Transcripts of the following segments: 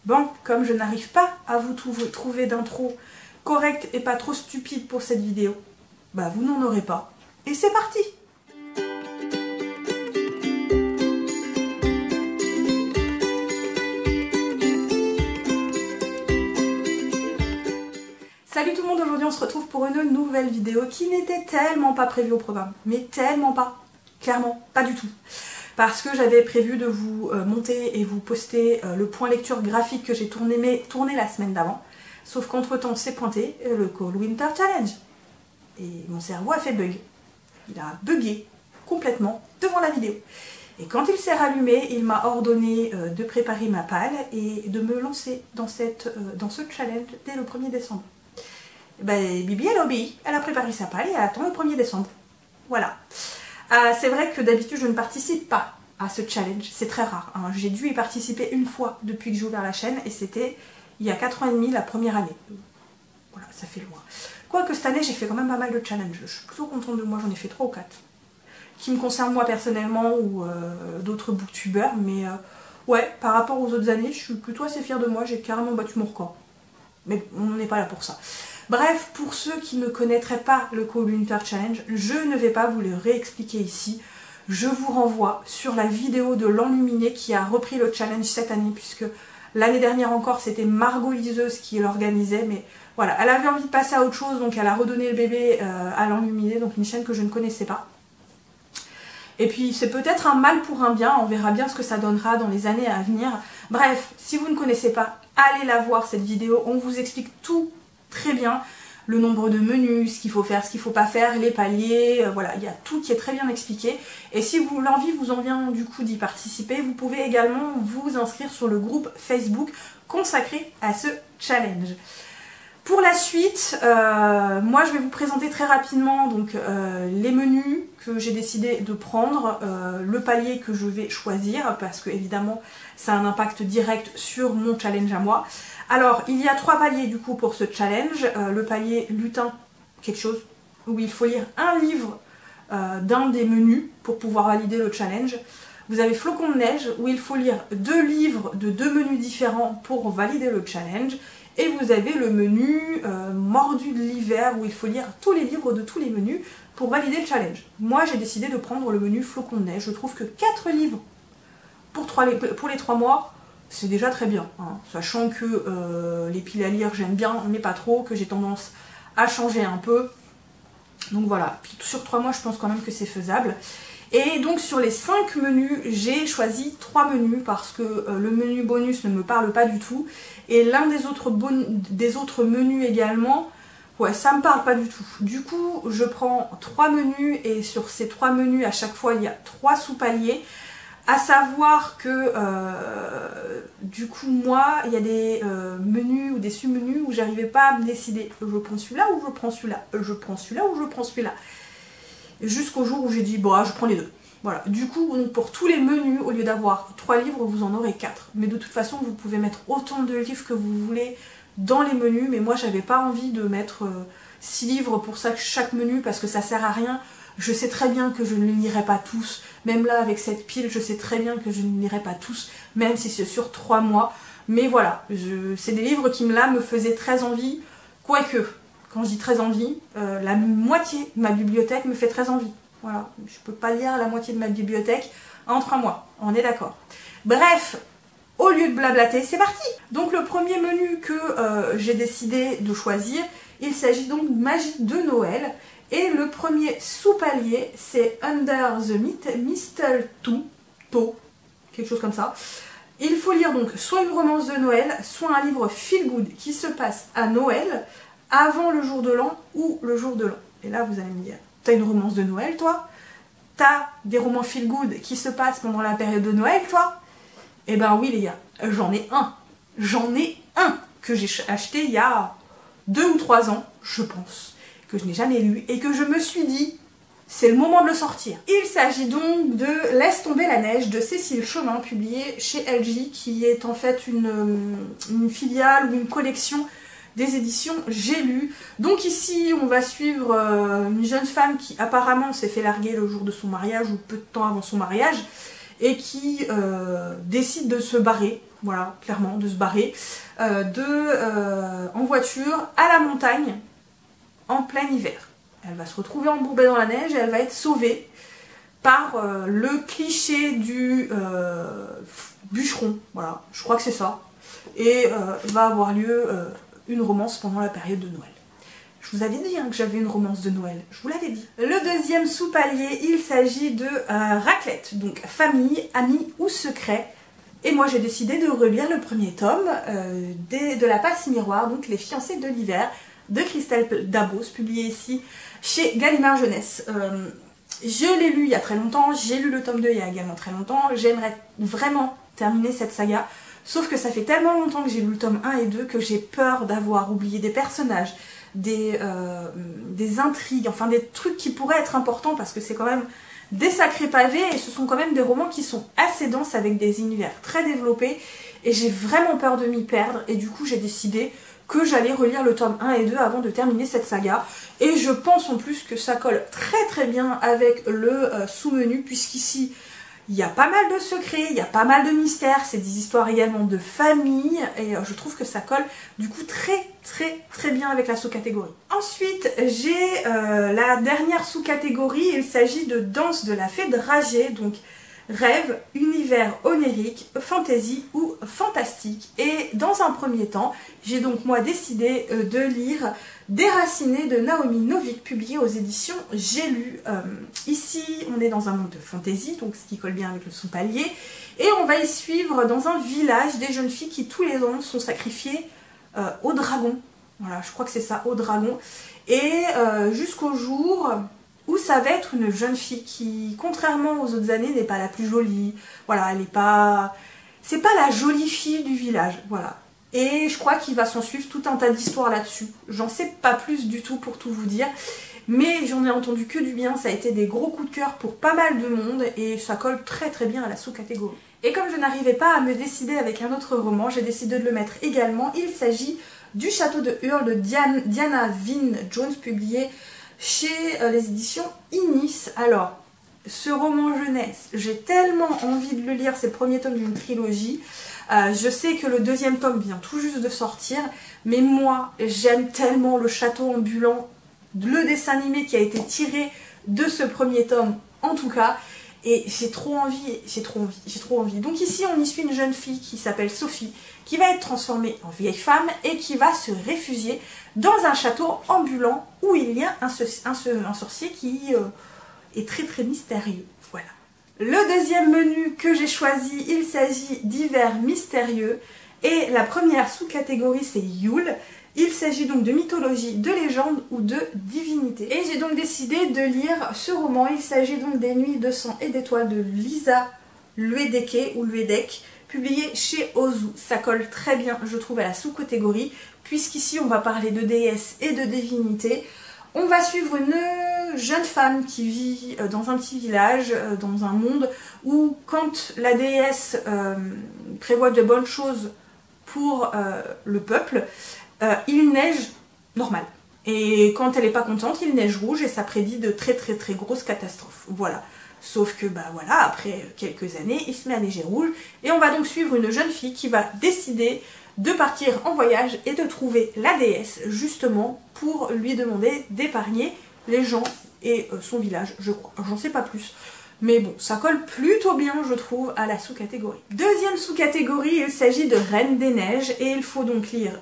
Bon, comme je n'arrive pas à vous trouver d'intro correcte et pas trop stupide pour cette vidéo, bah vous n'en aurez pas. Et c'est parti! Salut tout le monde, aujourd'hui on se retrouve pour une nouvelle vidéo qui n'était tellement pas prévue au programme. Mais tellement pas. Clairement, pas du tout. Parce que j'avais prévu de vous monter et vous poster le point lecture graphique que j'ai tourné la semaine d'avant. Sauf qu'entre temps c'est pointé le Cold Winter Challenge. Et mon cerveau a fait bug. Il a bugué complètement devant la vidéo. Et quand il s'est rallumé, il m'a ordonné de préparer ma palle et de me lancer dans ce challenge dès le 1er décembre. Ben, Bibi elle a obéi, elle a préparé sa palle et elle attend le 1er décembre. Voilà. C'est vrai que d'habitude je ne participe pas à ce challenge, c'est très rare. Hein. J'ai dû y participer une fois depuis que j'ai ouvert la chaîne et c'était il y a 4 ans et demi, la première année. Voilà, ça fait loin. Quoique cette année j'ai fait quand même pas mal de challenges, je suis plutôt contente de moi, j'en ai fait 3 ou 4. Qui me concernent moi personnellement ou d'autres booktubeurs, mais ouais, par rapport aux autres années, je suis plutôt assez fière de moi, j'ai carrément battu mon record. Mais on n'est pas là pour ça. Bref, pour ceux qui ne connaîtraient pas le Cold Winter Challenge, je ne vais pas vous le réexpliquer ici. Je vous renvoie sur la vidéo de l'Enluminé qui a repris le challenge cette année, puisque l'année dernière encore c'était Margot Liseuse qui l'organisait, mais voilà, elle avait envie de passer à autre chose, donc elle a redonné le bébé à l'Enluminé, donc une chaîne que je ne connaissais pas. Et puis c'est peut-être un mal pour un bien, on verra bien ce que ça donnera dans les années à venir. Bref, si vous ne connaissez pas, allez la voir cette vidéo, on vous explique tout très bien, le nombre de menus, ce qu'il faut faire, ce qu'il ne faut pas faire, les paliers, voilà, il y a tout qui est très bien expliqué. Et si l'envie vous en vient du coup d'y participer, vous pouvez également vous inscrire sur le groupe Facebook consacré à ce challenge. Pour la suite, moi je vais vous présenter très rapidement donc, les menus que j'ai décidé de prendre, le palier que je vais choisir, parce que évidemment ça a un impact direct sur mon challenge à moi. Alors il y a 3 paliers du coup pour ce challenge, le palier lutin quelque chose, où il faut lire un livre d'un des menus pour pouvoir valider le challenge. Vous avez Flocon de neige, où il faut lire 2 livres de 2 menus différents pour valider le challenge. Et vous avez le menu Mordu de l'hiver où il faut lire tous les livres de tous les menus pour valider le challenge. Moi j'ai décidé de prendre le menu Flocon de neige. Je trouve que 4 livres pour les 3 mois, c'est déjà très bien. Hein. Sachant que les piles à lire j'aime bien mais pas trop, que j'ai tendance à changer un peu. Donc voilà, puis sur 3 mois je pense quand même que c'est faisable. Et donc sur les 5 menus, j'ai choisi 3 menus parce que le menu bonus ne me parle pas du tout. Et l'un des autres menus également, ouais, ça me parle pas du tout. Du coup, je prends 3 menus et sur ces 3 menus, à chaque fois, il y a 3 sous-paliers. À savoir que, du coup, moi, il y a des menus ou des sous-menus où j'arrivais pas à me décider. Je prends celui-là ou je prends celui-là. Je prends celui-là ou je prends celui-là. Jusqu'au jour où j'ai dit, bon, je prends les 2. Voilà, du coup, pour tous les menus, au lieu d'avoir 3 livres, vous en aurez 4. Mais de toute façon, vous pouvez mettre autant de livres que vous voulez dans les menus. Mais moi, j'avais pas envie de mettre 6 livres pour chaque menu parce que ça sert à rien. Je sais très bien que je ne les lirai pas tous. Même là, avec cette pile, je sais très bien que je ne les lirai pas tous, même si c'est sur 3 mois. Mais voilà, c'est des livres qui, là, me faisaient très envie. Quoique, quand je dis très envie, la moitié de ma bibliothèque me fait très envie. Voilà, je peux pas lire la moitié de ma bibliothèque en 3 mois, on est d'accord. Bref, au lieu de blablater, c'est parti! Donc le premier menu que j'ai décidé de choisir, il s'agit donc de Magie de Noël. Et le premier sous-palier, c'est Under the Mistletoe, quelque chose comme ça. Il faut lire donc soit une romance de Noël, soit un livre feel good qui se passe à Noël, avant le jour de l'an ou le jour de l'an. Et là, vous allez me dire, t'as une romance de Noël, toi? T'as des romans feel good qui se passent pendant la période de Noël, toi? Eh ben oui, les gars, j'en ai un. J'en ai un que j'ai acheté il y a 2 ou 3 ans, je pense, que je n'ai jamais lu et que je me suis dit, c'est le moment de le sortir. Il s'agit donc de Laisse tomber la neige de Cécile Chomin, publié chez LJ, qui est en fait une filiale ou une collection des éditions J'ai lu. Donc ici on va suivre une jeune femme qui apparemment s'est fait larguer le jour de son mariage ou peu de temps avant son mariage et qui décide de se barrer voilà, clairement, de se barrer, en voiture à la montagne en plein hiver. Elle va se retrouver embourbée dans la neige et elle va être sauvée par le cliché du bûcheron, voilà, je crois que c'est ça, et va avoir lieu une romance pendant la période de Noël. Je vous avais dit hein, que j'avais une romance de Noël, je vous l'avais dit. Le deuxième sous-palier, il s'agit de raclette, donc famille, amis ou secret. Et moi j'ai décidé de relire le premier tome de La Passe Miroir, donc Les fiancés de l'hiver, de Christelle Dabos, publié ici chez Gallimard Jeunesse. Je l'ai lu il y a très longtemps, j'ai lu le tome 2 il y a également très longtemps, j'aimerais vraiment terminer cette saga, sauf que ça fait tellement longtemps que j'ai lu le tome 1 et 2 que j'ai peur d'avoir oublié des personnages, des intrigues, enfin des trucs qui pourraient être importants parce que c'est quand même des sacrés pavés et ce sont quand même des romans qui sont assez denses avec des univers très développés et j'ai vraiment peur de m'y perdre et du coup j'ai décidé que j'allais relire le tome 1 et 2 avant de terminer cette saga et je pense en plus que ça colle très très bien avec le sous-menu puisqu'ici il y a pas mal de secrets, il y a pas mal de mystères, c'est des histoires également de famille et je trouve que ça colle du coup très bien avec la sous-catégorie. Ensuite j'ai la dernière sous-catégorie, il s'agit de Danse de la Fée Dragée, donc rêve, univers onirique, fantasy ou fantastique. Et dans un premier temps, j'ai donc moi décidé de lire Déraciné de Naomi Novik, publié aux éditions J'ai lu. Ici, on est dans un monde de fantasy, donc ce qui colle bien avec le sous-palier. Et on va y suivre dans un village des jeunes filles qui tous les ans sont sacrifiées au dragon. Voilà, je crois que c'est ça, au dragon. Et jusqu'au jour où ça va être une jeune fille qui, contrairement aux autres années, n'est pas la plus jolie. Voilà, elle n'est pas... C'est pas la jolie fille du village, voilà. Et je crois qu'il va s'en suivre tout un tas d'histoires là-dessus. J'en sais pas plus du tout pour tout vous dire, mais j'en ai entendu que du bien, ça a été des gros coups de cœur pour pas mal de monde, et ça colle très bien à la sous-catégorie. Et comme je n'arrivais pas à me décider avec un autre roman, j'ai décidé de le mettre également. Il s'agit du Château de Hurle de Diana Vine Jones, publié chez les éditions Inis. Alors, ce roman jeunesse, j'ai tellement envie de le lire, c'est le premier tome d'une trilogie. Je sais que le deuxième tome vient tout juste de sortir, mais moi, j'aime tellement le château ambulant, le dessin animé qui a été tiré de ce premier tome, en tout cas, et j'ai trop envie. Donc ici, on y suit une jeune fille qui s'appelle Sophie, qui va être transformée en vieille femme et qui va se réfugier dans un château ambulant où il y a un sorcier qui est très mystérieux. Voilà. Le deuxième menu que j'ai choisi, il s'agit d'hiver mystérieux et la première sous-catégorie c'est Yule. Il s'agit donc de mythologie, de légende ou de divinité. Et j'ai donc décidé de lire ce roman. Il s'agit donc des Nuits de sang et d'étoiles de Lisa Luedeke ou Luedek, publié chez Ozu. Ça colle très bien, je trouve, à la sous-catégorie, puisqu'ici on va parler de déesse et de divinité. On va suivre une jeune femme qui vit dans un petit village, dans un monde où quand la déesse prévoit de bonnes choses pour le peuple, il neige normal. Et quand elle n'est pas contente, il neige rouge et ça prédit de très grosses catastrophes. Voilà. Sauf que bah voilà, après quelques années, il se met à neiger rouge et on va donc suivre une jeune fille qui va décider de partir en voyage et de trouver la déesse justement pour lui demander d'épargner les gens et son village, je crois. J'en sais pas plus. Mais bon, ça colle plutôt bien, je trouve, à la sous-catégorie. Deuxième sous-catégorie, il s'agit de Reine des Neiges et il faut donc lire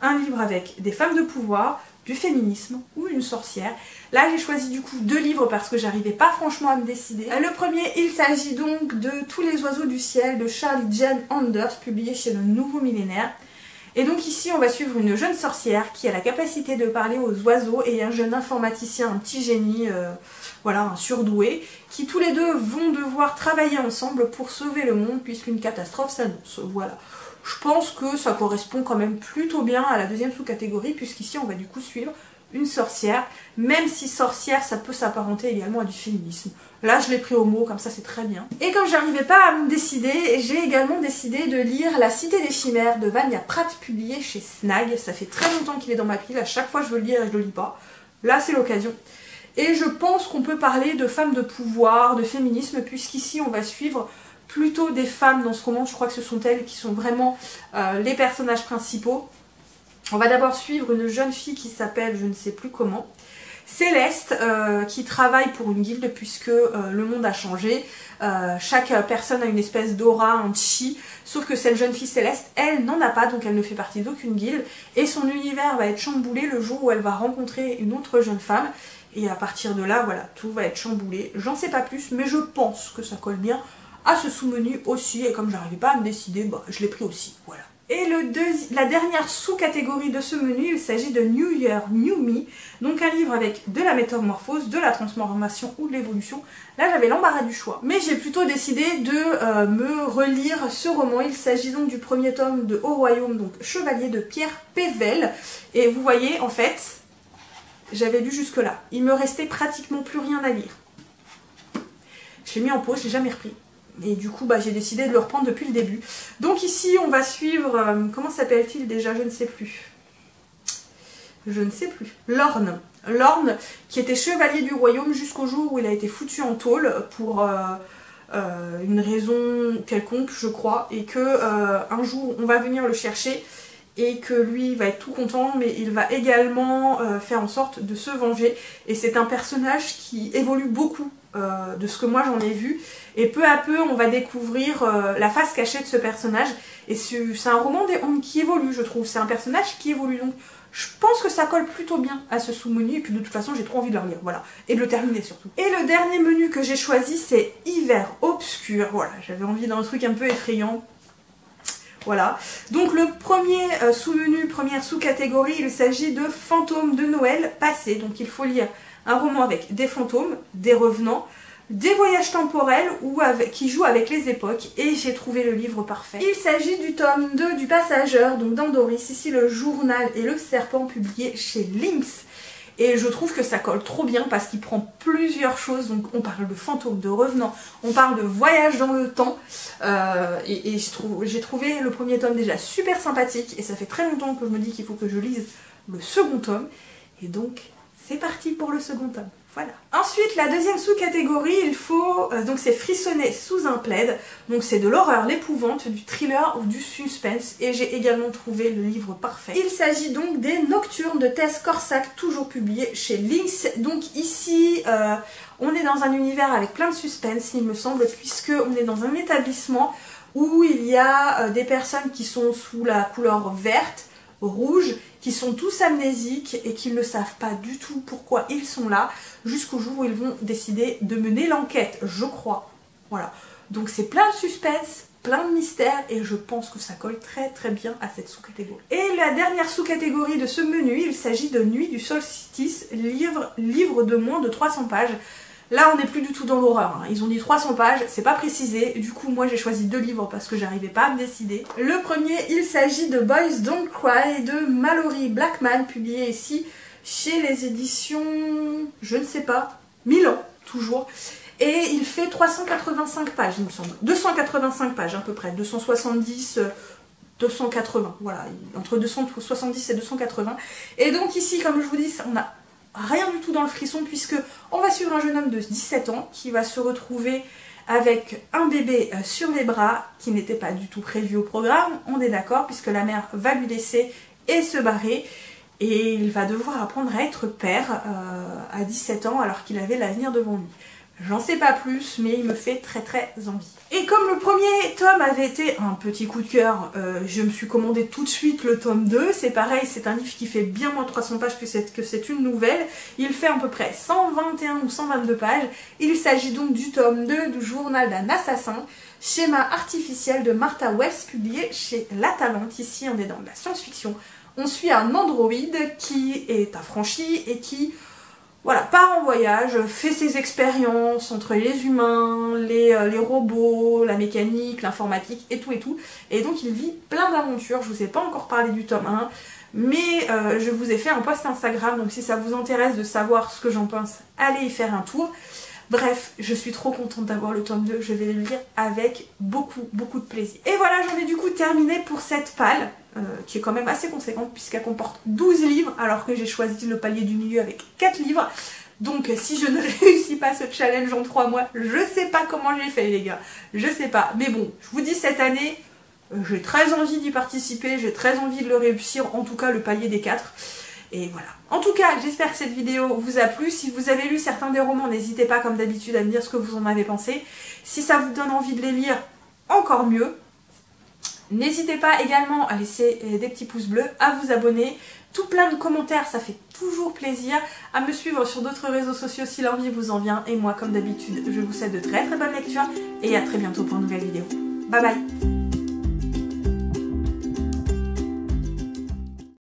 un livre avec des femmes de pouvoir, du féminisme ou une sorcière. Là j'ai choisi du coup 2 livres parce que j'arrivais pas franchement à me décider. Le premier, il s'agit donc de Tous les oiseaux du ciel de Charlie Jane Anders, publié chez le Nouveau Millénaire. Et donc ici on va suivre une jeune sorcière qui a la capacité de parler aux oiseaux et un jeune informaticien, un petit génie, voilà, un surdoué, qui tous les deux vont devoir travailler ensemble pour sauver le monde puisqu'une catastrophe s'annonce. Voilà. Je pense que ça correspond quand même plutôt bien à la deuxième sous-catégorie, puisqu'ici on va du coup suivre une sorcière, même si sorcière ça peut s'apparenter également à du féminisme. Là je l'ai pris au mot, comme ça c'est très bien. Et comme j'arrivais pas à me décider, j'ai également décidé de lire La Cité des Chimères de Vania Pratt, publié chez Snag. Ça fait très longtemps qu'il est dans ma pile, à chaque fois je veux le lire et je le lis pas. Là c'est l'occasion. Et je pense qu'on peut parler de femmes de pouvoir, de féminisme, puisqu'ici on va suivre plutôt des femmes dans ce roman, je crois que ce sont elles qui sont vraiment les personnages principaux. On va d'abord suivre une jeune fille qui s'appelle, je ne sais plus comment, Céleste, qui travaille pour une guilde puisque le monde a changé. Chaque personne a une espèce d'aura, un chi, sauf que cette jeune fille Céleste, elle n'en a pas, donc elle ne fait partie d'aucune guilde, et son univers va être chamboulé le jour où elle va rencontrer une autre jeune femme, et à partir de là, voilà, tout va être chamboulé. J'en sais pas plus, mais je pense que ça colle bien à ce sous-menu aussi, et comme j'arrivais pas à me décider, bah, je l'ai pris aussi, voilà. Et la dernière sous-catégorie de ce menu, il s'agit de New Year, New Me, donc un livre avec de la métamorphose, de la transformation ou de l'évolution. Là j'avais l'embarras du choix, mais j'ai plutôt décidé de me relire ce roman. Il s'agit donc du premier tome de Au Royaume, donc Chevalier de Pierre Pével, et vous voyez en fait, j'avais lu jusque là, il me restait pratiquement plus rien à lire. Je l'ai mis en pause, je l'ai jamais repris. Et du coup, bah, j'ai décidé de le reprendre depuis le début. Donc ici, on va suivre... comment s'appelle-t-il déjà? Je ne sais plus. Je ne sais plus. Lorne. Lorne, qui était chevalier du royaume jusqu'au jour où il a été foutu en tôle pour une raison quelconque, je crois. Et que un jour, on va venir le chercher et que lui va être tout content, mais il va également faire en sorte de se venger. Et c'est un personnage qui évolue beaucoup de ce que moi j'en ai vu, et peu à peu on va découvrir la face cachée de ce personnage, et c'est un roman qui évolue, je trouve, c'est un personnage qui évolue, donc je pense que ça colle plutôt bien à ce sous-menu, et puis de toute façon j'ai trop envie de le relire, voilà, et de le terminer surtout. Et le dernier menu que j'ai choisi, c'est Hiver Obscur, voilà, j'avais envie d'un truc un peu effrayant. Voilà, donc le premier sous-menu, première sous-catégorie, il s'agit de Fantômes de Noël passé. Donc il faut lire un roman avec des fantômes, des revenants, des voyages temporels ou qui jouent avec les époques, et j'ai trouvé le livre parfait. Il s'agit du tome 2 du Passageur, donc d'Andoris, ici le journal et le serpent, publié chez Lynx. Et je trouve que ça colle trop bien parce qu'il prend plusieurs choses. Donc on parle de fantômes, de revenants, on parle de voyage dans le temps. Et j'ai trouvé le premier tome déjà super sympathique. Et ça fait très longtemps que je me dis qu'il faut que je lise le second tome. Et donc c'est parti pour le second tome. Voilà. Ensuite, la deuxième sous-catégorie, il faut... donc c'est frissonner sous un plaid. Donc c'est de l'horreur, l'épouvante, du thriller ou du suspense. Et j'ai également trouvé le livre parfait. Il s'agit donc des Nocturnes de Tess Corsac, toujours publié chez Lynx. Donc ici, on est dans un univers avec plein de suspense, il me semble, puisque on est dans un établissement où il y a des personnes qui sont sous la couleur verte, rouge, qui sont tous amnésiques et qui ne savent pas du tout pourquoi ils sont là, jusqu'au jour où ils vont décider de mener l'enquête, je crois. Voilà. Donc c'est plein de suspense, plein de mystères, et je pense que ça colle très très bien à cette sous-catégorie. Et la dernière sous-catégorie de ce menu, il s'agit de Nuit du Solstice, livre de moins de 300 pages. Là on n'est plus du tout dans l'horreur, hein. Ils ont dit 300 pages, c'est pas précisé, du coup moi j'ai choisi 2 livres parce que j'arrivais pas à me décider. Le premier, il s'agit de Boys Don't Cry de Mallory Blackman, publié ici chez les éditions, je ne sais pas, Milan, toujours. Et il fait 385 pages il me semble, 285 pages à peu près, 270... 280, voilà, entre 270 et 280. Et donc ici, comme je vous dis, on a rien du tout dans le frisson, puisque on va suivre un jeune homme de 17 ans qui va se retrouver avec un bébé sur les bras qui n'était pas du tout prévu au programme, on est d'accord, puisque la mère va lui laisser et se barrer, et il va devoir apprendre à être père à 17 ans alors qu'il avait l'avenir devant lui. J'en sais pas plus, mais il me fait très très envie. Et comme le premier tome avait été un petit coup de cœur, je me suis commandé tout de suite le tome 2. C'est pareil, c'est un livre qui fait bien moins de 300 pages que c'est une nouvelle. Il fait à peu près 121 ou 122 pages. Il s'agit donc du tome 2 du Journal d'un assassin, schéma artificiel de Martha Wells, publié chez La Talente. Ici, on est dans de la science-fiction. On suit un androïde qui est affranchi et qui... voilà, part en voyage, fait ses expériences entre les humains, les robots, la mécanique, l'informatique et tout et tout. Et donc il vit plein d'aventures. Je vous ai pas encore parlé du tome 1, mais je vous ai fait un post Instagram, donc si ça vous intéresse de savoir ce que j'en pense, allez y faire un tour. Bref, je suis trop contente d'avoir le tome 2, je vais le lire avec beaucoup de plaisir. Et voilà, j'en ai du coup terminé pour cette palle, qui est quand même assez conséquente puisqu'elle comporte 12 livres, alors que j'ai choisi le palier du milieu avec 4 livres. Donc si je ne réussis pas ce challenge en 3 mois, je sais pas comment j'ai fait les gars, je sais pas. Mais bon, je vous dis cette année, j'ai très envie d'y participer, j'ai très envie de le réussir, en tout cas le palier des 4. Et voilà. En tout cas, j'espère que cette vidéo vous a plu. Si vous avez lu certains des romans, n'hésitez pas comme d'habitude à me dire ce que vous en avez pensé. Si ça vous donne envie de les lire, encore mieux. N'hésitez pas également à laisser des petits pouces bleus, à vous abonner, tout plein de commentaires, ça fait toujours plaisir, à me suivre sur d'autres réseaux sociaux si l'envie vous en vient. Et moi, comme d'habitude, je vous souhaite de très très bonnes lectures et à très bientôt pour une nouvelle vidéo. Bye bye!